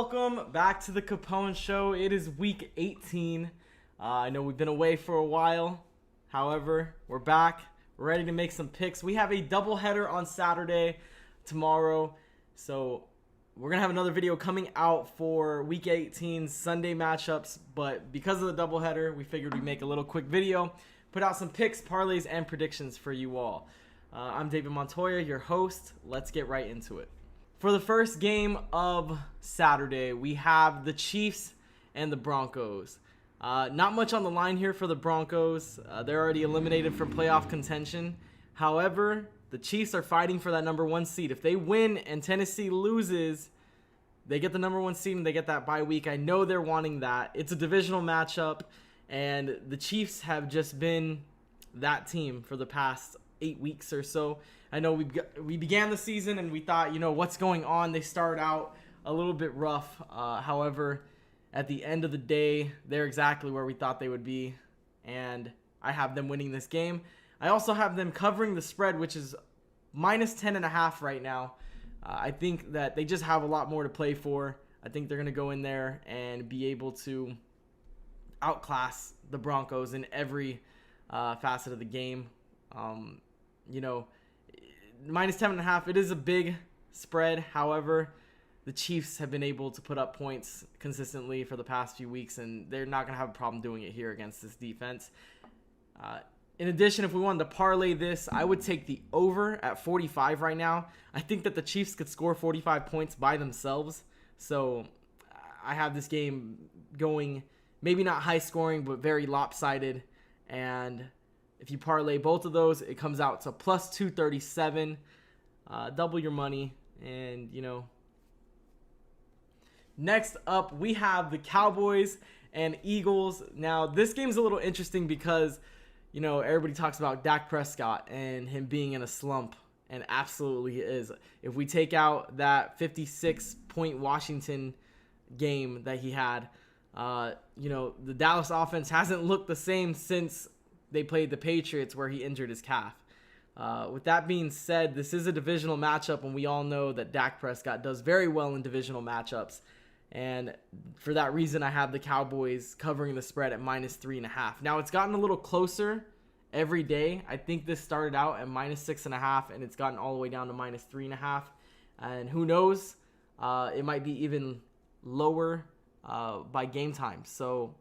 welcome back to the Capone Show. It is week 18. I know we've been away for a while. However, we're back. We're ready to make some picks. We have a doubleheader on Saturday tomorrow. So we're going to have another video coming out for week 18 Sunday matchups. But because of the doubleheader, we figured we'd make a little quick video, put out some picks, parlays, and predictions for you all. I'm David Montoya, your host. Let's get right into it. For the first game of Saturday, we have the Chiefs and the Broncos. Not much on the line here for the Broncos. They're already eliminated from playoff contention. However, the Chiefs are fighting for that number one seed. If they win and Tennessee loses, they get the number one seed and they get that bye week. I know they're wanting that. It's a divisional matchup, and the Chiefs have just been that team for the past 8 weeks or so. I know we began the season and we thought, what's going on? They started out a little bit rough. However, at the end of the day, they're exactly where we thought they would be. And I have them winning this game. I also have them covering the spread, which is minus 10.5 right now. I think that they just have a lot more to play for. I think they're going to go in there and be able to outclass the Broncos in every facet of the game. Minus 10.5, it is a big spread. However, the Chiefs have been able to put up points consistently for the past few weeks, and they're not going to have a problem doing it here against this defense. In addition, if we wanted to parlay this, I would take the over at 45 right now. I think that the Chiefs could score 45 points by themselves. So I have this game going maybe not high scoring, but very lopsided. And if you parlay both of those, it comes out to plus 237. Double your money. And, next up, we have the Cowboys and Eagles. Now, this game's a little interesting because, everybody talks about Dak Prescott and him being in a slump. And absolutely he is. If we take out that 56-point Washington game that he had, the Dallas offense hasn't looked the same since they played the Patriots where he injured his calf. With that being said, this is a divisional matchup, and we all know that Dak Prescott does very well in divisional matchups. And for that reason, I have the Cowboys covering the spread at minus 3.5. Now, it's gotten a little closer every day. I think this started out at minus 6.5, and it's gotten all the way down to minus 3.5. And who knows? It might be even lower by game time. So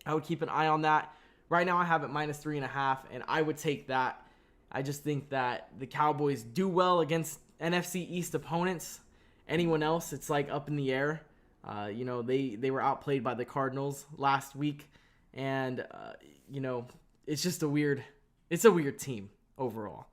I would keep an eye on that. Right now I have it minus 3.5, and I would take that. I just think that the Cowboys do well against NFC East opponents. Anyone else, it's like up in the air. They were outplayed by the Cardinals last week, and it's just a weird team overall.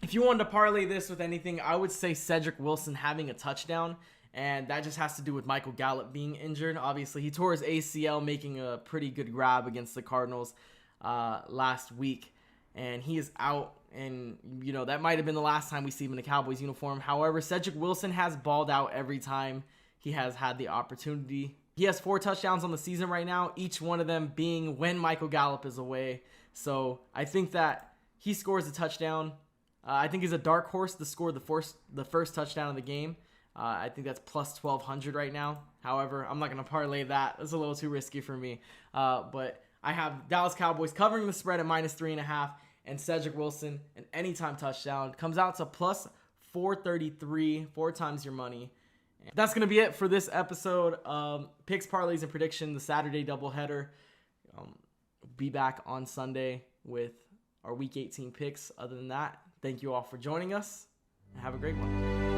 If you wanted to parlay this with anything, I would say Cedric Wilson having a touchdown. And that just has to do with Michael Gallup being injured. Obviously, he tore his ACL making a pretty good grab against the Cardinals last week. And he is out. And, that might have been the last time we see him in a Cowboys uniform. However, Cedric Wilson has balled out every time he has had the opportunity. He has 4 touchdowns on the season right now, each one of them being when Michael Gallup is away. So I think that he scores a touchdown. I think he's a dark horse to score the first touchdown of the game. I think that's plus 1,200 right now. However, I'm not going to parlay that. That's a little too risky for me. But I have Dallas Cowboys covering the spread at minus 3.5, and Cedric Wilson, an anytime touchdown, comes out to plus 433, 4 times your money. And that's going to be it for this episode. Picks, parlays, and prediction, the Saturday doubleheader. Be back on Sunday with our Week 18 picks. Other than that, thank you all for joining us, and have a great one.